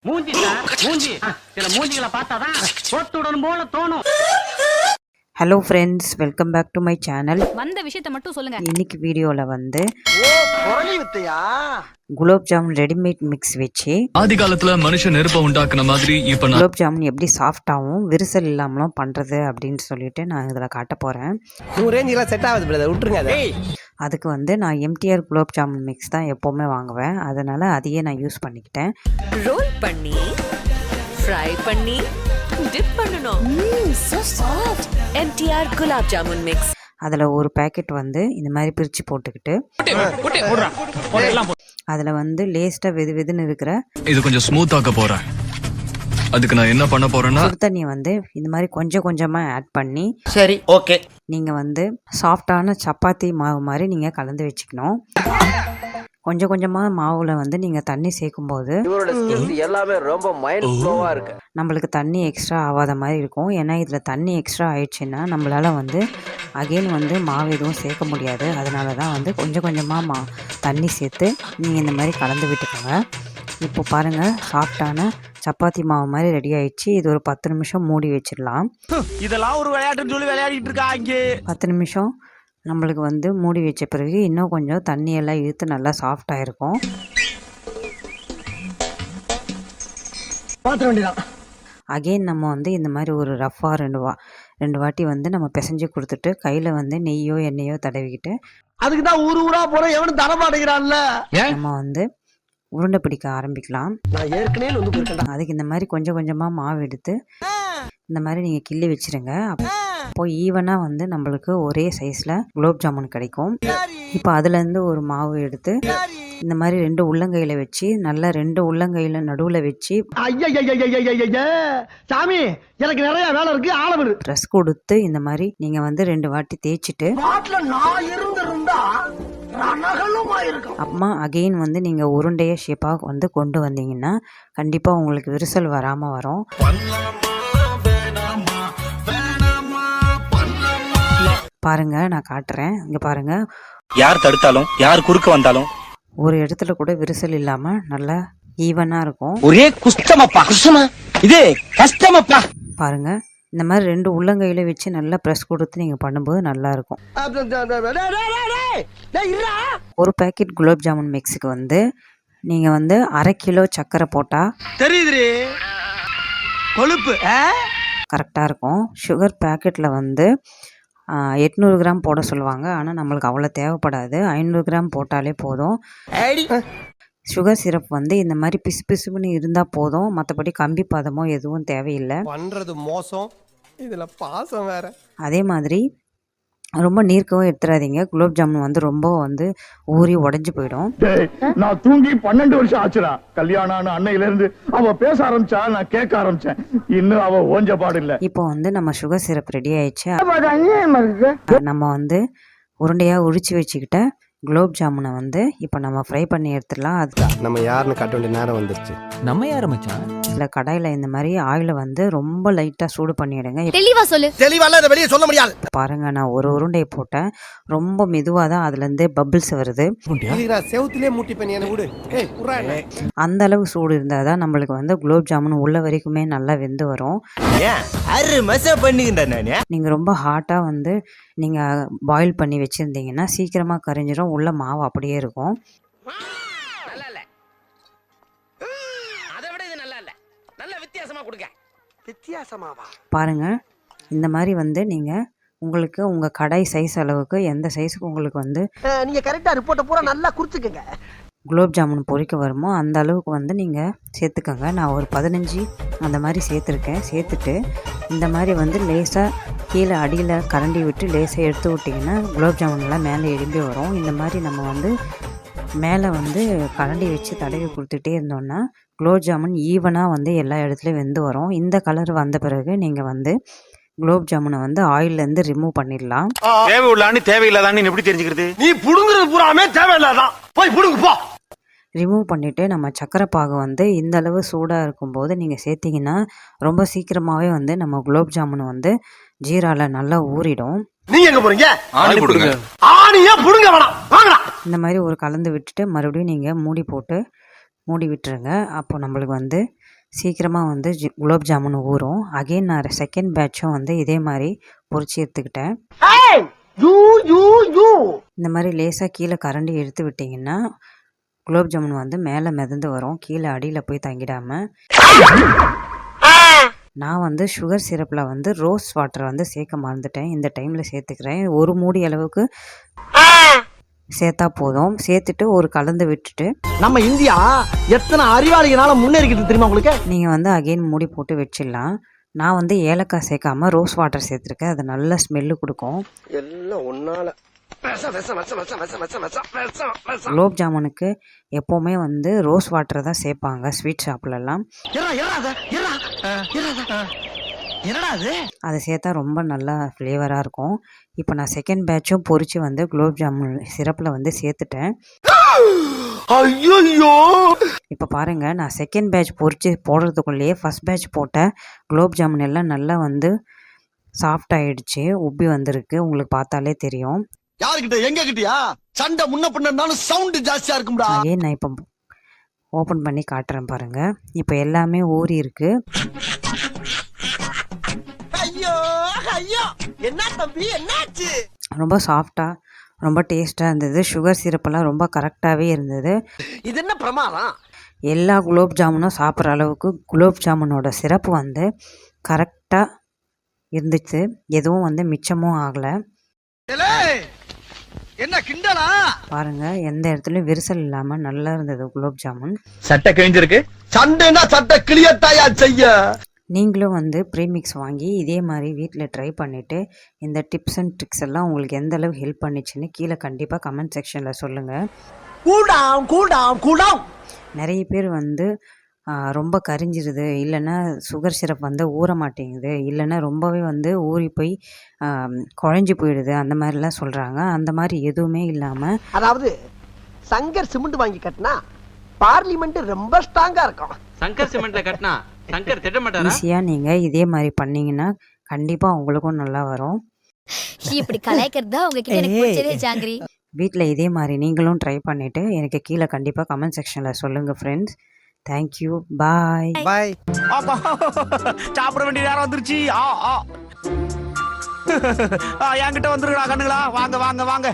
மூஞ்சி மூஞ்சி சில மூஞ்சிகளை பார்த்தாதான் போட்டுடன் போல தோணும். Hello friends, welcome back to my channel. வந்த விஷயத்தை மட்டும் சொல்லுங்க. இன்னைக்கு வீடியோவில் வந்து குலாப் ஜாமுன் ரெடிமேட் மிக்ஸ் வச்சு ஆதி காலத்துல மனுஷன் நெருப்பை உண்டாக்குன மாதிரி இப்ப குலாப் ஜாமுன் எப்படி சாஃப்டாகவும் விரிசல் இல்லாமலும் பண்ணுறது அப்படின்னு சொல்லிட்டு நான் இதில் காட்ட போகிறேன். அதுக்கு வந்து நான் MTR குலாப் ஜாமுன் மிக்ஸ் தான் எப்போவுமே வாங்குவேன். அதனால் அதையே நான் யூஸ் பண்ணிக்கிட்டேன். ரோல் பண்ணி ஃப்ரை பண்ணி டிப் பண்ணனும். so soft. MTR Gulab Jamun mix. அதில் ஒரு பேக்கெட் வந்து இந்த மாதிரி பிரித்து போட்டுக்கிட்டு அதில் வந்து லேஸ்ட்டாக வெதுன்னு இருக்கிற இது கொஞ்சம் ஸ்மூத் ஆக்க போறேன். அதுக்கு நான் என்ன பண்ண போறேன்னா சுடு தண்ணியை வந்து இந்த மாதிரி கொஞ்சம் கொஞ்சமாக ஆட் பண்ணி சரி ஓகே நீங்கள் வந்து சாஃப்டான சப்பாத்தி மாவு மாதிரி நீங்கள் கலந்து வச்சுக்கணும். கொஞ்சம் கொஞ்சமாக மாவில் வந்து நீங்கள் தண்ணி சேர்க்கும்போது எல்லாமே ரொம்ப மைண்ட் ஃப்ளோவா இருக்கு. நம்மளுக்கு தண்ணி எக்ஸ்ட்ரா ஆகாத மாதிரி இருக்கும். ஏன்னா இதில் தண்ணி எக்ஸ்ட்ரா ஆயிடுச்சுன்னா நம்மளால் வந்து அகெயின் வந்து மாவு எதுவும் சேர்க்க முடியாது. அதனால தான் வந்து கொஞ்சம் கொஞ்சமாக தண்ணி சேர்த்து நீங்கள் இந்த மாதிரி கலந்து விட்டுக்கோங்க. இப்போ பாருங்கள், சாஃப்டான சப்பாத்தி மாவு மாதிரி ரெடி ஆயிடுச்சு. இது ஒரு 10 நிமிஷம் மூடி வச்சிடலாம். இதெல்லாம் ஒரு விளையாட்டுன்னு சொல்லி விளையாடிட்டு இருக்கா இங்கே. 10 நிமிஷம் நம்மளுக்கு வந்து மூடி வச்ச பிறகு இன்னும் கொஞ்சம் தண்ணியெல்லாம் இழுத்து நல்லா சாஃப்டாக இருக்கும். அகெயின் நம்ம வந்து இந்த மாதிரி ஒரு ரஃபாக ரெண்டு வாட்டி வந்து நம்ம பிசைஞ்சு கொடுத்துட்டு கையில் வந்து நெய்யோ எண்ணெயோ தடவிக்கிட்டு அதுக்கு தான் ஊரா போற எவனும் தரமாட்டேங்கிறான்ல நம்ம வந்து உருண்டை பிடிக்க ஆரம்பிக்கலாம். நான் ஏற்கனவே வந்து போயிருக்கேன். அதுக்கு இந்த மாதிரி கொஞ்சம் கொஞ்சமாக மாவு எடுத்து இந்த மாதிரி நீங்கள் கிள்ளி வச்சுருங்க. அப்போ ஈவனாக வந்து நம்மளுக்கு ஒரே சைஸில் குலாப் ஜாமுன் கிடைக்கும். இப்போ அதுலேருந்து ஒரு மாவு எடுத்து இந்த மாதிரி 2 உள்ளங்கையில் வச்சு நல்லா 2 உள்ளங்கையில் நடுவில் வச்சு சாமி எனக்கு நிறைய வேலை இருக்கு ஆளவர் ட்ரெஸ் கொடுத்து இந்த மாதிரி நீங்கள் வந்து 2 வாட்டி தேய்ச்சிட்டு அப்புறமா அகெயின் வந்து நீங்கள் உருண்டைய ஷேப்பாக வந்து கொண்டு வந்தீங்கன்னா கண்டிப்பாக உங்களுக்கு விரிசல் வராமல் வரும். பாருங்க, நான் காட்டுறேன். இங்க பாருங்க, யார் தடுத்தாலும் யார் குறுக்க வந்தாலும் ஒரு இடத்துல கூட விரிசல் இல்லாம நல்லா ஈவனா இருக்கும். ஒரே குஷ்டமப்பா குஷ்டமா இது கஷ்டமப்பா. பாருங்க, இந்த மாதிரி 2 உள்ளங்கையில வச்சு நல்லா பிரஸ் கொடுத்து நீங்க பண்ணும்போது நல்லா இருக்கும். ஒரு பேக்கெட் குலாப் ஜாமுன் மிக்ஸுக்கு வந்து நீங்க வந்து 1/2 கிலோ சர்க்கரை போட்டா தெரியுது கொழுப்பு கரெக்டா இருக்கும். சுகர் பேக்கெட்ல வந்து 800 கிராம் போட சொல்லுவாங்க. ஆனால் நம்மளுக்கு அவ்வளோ தேவைப்படாது. 500 கிராம் போட்டாலே போதும். சுகர் சிரப் வந்து இந்த மாதிரி பிசு பிசுன்னு இருந்தால் போதும். மற்றபடி கம்பி பதமோ எதுவும் தேவையில்லை. பண்றது மோசம், இதுல பாசம் வேற. அதே மாதிரி ரொம்ப நீர்க்கவும் எடுத்துடாதீங்க. குலாப் ஜாமுன் வந்து ரொம்ப வந்து ஊறி உடஞ்சி போயிடும். நான் தூங்கி 12 வருஷம் ஆச்சுடா. கல்யாணம் அன்னையில இருந்து அவ பேச ஆரம்பிச்சா, நான் கேட்க ஆரம்பிச்சேன். இன்னும் அவ ஓஞ்ச பாடு இல்ல. இப்போ வந்து நம்ம சுகர் சிரப் ரெடி ஆயிடுச்சு. நம்ம வந்து உருண்டையா உரிச்சு வச்சுக்கிட்ட குலாப் ஜாமுனை வந்து இப்போ நம்ம ஃப்ரை பண்ணி எடுத்துடலாம். அதுதான் நம்ம யாருன்னு காட்ட வேண்டிய நேரம் வந்துருச்சு. நம்ம யார மச்சான்? இதில் கடாயில் இந்த மாதிரி ஆயிலை வந்து ரொம்ப லைட்டாக சூடு பண்ணிவிடுங்க. தெளிவா சொல்லு. தெளிவால இதை வெளியே சொல்ல முடியாது. பாருங்க, நான் ஒரு உருண்டையை போட்டேன். ரொம்ப மெதுவாக தான் அதுலேருந்து பபிள்ஸ் வருது. செவுத்திலே மூட்டி பண்ணி என்ன விடு. அந்த அளவு சூடு இருந்தால் தான் நம்மளுக்கு வந்து குலாப் ஜாமுன் உள்ள வரைக்குமே நல்லா வெந்து வரும். நீங்கள் ரொம்ப ஹாட்டாக வந்து நீங்கள் பாயில் பண்ணி வச்சுருந்தீங்கன்னா சீக்கிரமாக கரைஞ்சிரும். உள்ள மாவு அப்படியே இருக்கும். பாருங்க, இந்த மாதிரி வந்து நீங்கள் உங்களுக்கு உங்கள் கடை சைஸ் அளவுக்கு எந்த சைஸுக்கு உங்களுக்கு வந்து நீங்க கரெக்டா ரிப்போர்ட்டை பூரா நல்லா குறிச்சுக்கங்க. குலாப் ஜாமுன் பொரிக்க வருமோ அந்த அளவுக்கு வந்து நீங்கள் சேர்த்துக்கோங்க. நான் ஒரு 15 அந்த மாதிரி சேர்த்துருக்கேன். சேர்த்துட்டு இந்த மாதிரி வந்து லேசாக கீழே அடியில் கரண்டி விட்டு லேசாக எடுத்து விட்டிங்கன்னா குலாப் ஜாமுன்லாம் மேலே எழும்பி வரும். இந்த மாதிரி நம்ம வந்து மேலே வந்து கரண்டி வச்சு தடவி கொடுத்துட்டே இருந்தோன்னா குலாப் ஜாமுன் ஈவனாக வந்து எல்லா இடத்துலையும் வெந்து வரும். இந்த கலர் வந்த பிறகு நீங்கள் வந்து குலாப் ஜாமுனை வந்து ஆயிலேருந்து ரிமூவ் பண்ணிடலாம். தேவையில்லான்னு தேவையில்லாதான்னு எப்படி தெரிஞ்சுக்கிறது? நீ புடுங்குறது பூராமே தேவையில்லாதான். போய் புடுங்கு போ. ரிமூவ் பண்ணிவிட்டு நம்ம சக்கரை பாகு வந்து இந்த அளவு சூடாக இருக்கும்போது நீங்கள் சேர்த்திங்கன்னா ரொம்ப சீக்கிரமாகவே வந்து நம்ம குலாப் ஜாமுன் வந்து ஜீரால நல்லா ஊறிடும். நீங்க எங்க போறீங்க? ஆணி புடுங்க. ஆணியே புடுங்க வேணாம். வாங்கடா. இந்த மாதிரி ஒரு கலந்து விட்டுட்டு மறுபடியும் நீங்கள் மூடி போட்டு மூடி விட்டுருங்க. அப்போ நம்மளுக்கு வந்து சீக்கிரமாக வந்து குலோப் ஜாமுன் ஊறும். அகெயின் நான் செகண்ட் பேட்சும் வந்து இதே மாதிரி பொரிச்சு எடுத்துக்கிட்டேன். இந்த மாதிரி லேசாக கீழே கரண்டி எடுத்து விட்டிங்கன்னா குலோப் ஜாமுன் வந்து மேலே மிதந்து வரும், கீழே அடியில் போய் தங்கிடாமல். நான் வந்து சுகர் சிரப்பில் வந்து ரோஸ் வாட்டர் வந்து சேர்க்க மறந்துட்டேன். இந்த டைமில் சேர்த்துக்கிறேன். ஒரு மூடி அளவுக்கு சேர்த்தா போதும். சேர்த்துட்டு ஒரு கலந்து விட்டுட்டு நம்ம இந்தியா எத்தனை அறிவாளிகளால முன்னேறிக்கிட்டு தெரியுமா உங்களுக்கு? நீங்கள் வந்து அகெயின் மூடி போட்டு வச்சிடலாம். நான் வந்து ஏலக்காய் சேர்க்காம ரோஸ் வாட்டர் சேர்த்துருக்கேன். அது நல்ல ஸ்மெல்லு கொடுக்கும். எல்லாம் ஒன்னால குலோப் ஜாமுனுக்கு எப்போவுமே வந்து ரோஸ் வாட்டர் தான் சேர்ப்பாங்க ஸ்வீட் ஷாப்லலாம். அதை சேர்த்தா ரொம்ப நல்லா ஃப்ளேவராக இருக்கும். இப்போ நான் செகண்ட் பேட்சும் பொரிச்சு வந்து குலோப் ஜாமுன் சிரப்பில் வந்து சேர்த்துட்டேன். இப்போ பாருங்கள், நான் செகண்ட் பேட்ச் பொரிச்சு போடுறதுக்குள்ளேயே ஃபஸ்ட் பேட்ச் போட்ட குலோப் ஜாமுன் எல்லாம் நல்லா வந்து சாஃப்ட் ஆகிடுச்சு, உப்பி வந்திருக்கு. உங்களுக்கு பார்த்தாலே தெரியும். யாருக்கிட்ட எங்க கிட்டயா சண்டை முன்ன பின்னாலும் சவுண்ட் ஜாஸ்தியா இருக்கும்டா. அதே நான் இப்போ ஓப்பன் பண்ணி காட்டுறேன் பாருங்கள். இப்போ எல்லாமே ஊறி இருக்கு. என்ன தம்பி என்னாச்சு? ரொம்ப சாஃப்டாக ரொம்ப டேஸ்ட்டாக இருந்தது. சுகர் சிரப்பெல்லாம் ரொம்ப கரெக்டாகவே இருந்தது. இது என்ன பிரமாதம்? எல்லா குலோப் ஜாமுனும் சாப்பிட்ற அளவுக்கு குலோப் ஜாமுனோட சிரப்பு வந்து கரெக்டாக இருந்துச்சு. எதுவும் வந்து மிச்சமும் ஆகலை. என்ன கிண்டலா? பாருங்கள், எந்த இடத்துலையும் விரிசல் இல்லாமல் நல்லா இருந்தது குலோப் ஜாமுன். சட்டை கிழிஞ்சிருக்கு. சண்டைனா சட்டை கிளியத்தாயா செய்ய. நீங்களும் வந்து ப்ரீமிக்ஸ் வாங்கி இதே மாதிரி வீட்டில் ட்ரை பண்ணிவிட்டு இந்த டிப்ஸ் அண்ட் ட்ரிக்ஸ் எல்லாம் உங்களுக்கு எந்த அளவு ஹெல்ப் பண்ணிச்சுன்னு கீழே கண்டிப்பாக கமெண்ட் செக்ஷனில் சொல்லுங்கள். நிறைய பேர் வந்து ரொம்ப கரிஞ்சிருது, இல்லைன்னா சுகர் சிரப் வந்து ஊற மாட்டேங்குது, இல்லைன்னா ரொம்பவே வந்து ஊறி போய் குழஞ்சி போயிடுது, அந்த மாதிரிலாம் சொல்கிறாங்க. அந்த மாதிரி எதுவுமே இல்லாமல், அதாவது சங்கர் சிமெண்ட் வாங்கி கட்டினா பார்லிமெண்ட் ரொம்ப ஸ்ட்ராங்கா இருக்கும். சங்கர் சிமெண்ட்ல கட்டினா சங்கர் திட்ட மாட்டாரா? ஈஸியாக நீங்கள் இதே மாதிரி பண்ணிங்கன்னா கண்டிப்பாக உங்களுக்கும் நல்லா வரும். இப்படி கலாய்க்கிறதா உங்ககிட்ட எனக்கு பிடிச்சதே ஜாங்கிரி. வீட்டில் இதே மாதிரி நீங்களும் ட்ரை பண்ணிவிட்டு எனக்கு கீழே கண்டிப்பாக கமெண்ட் செக்ஷனில் சொல்லுங்கள் ஃப்ரெண்ட்ஸ். தேங்க்யூ, பாய் பாய். சாப்பிட வேண்டிய நேரம் வந்துருச்சு. என்கிட்ட வந்துருக்கா கண்ணுங்களா, வாங்க வாங்க வாங்க.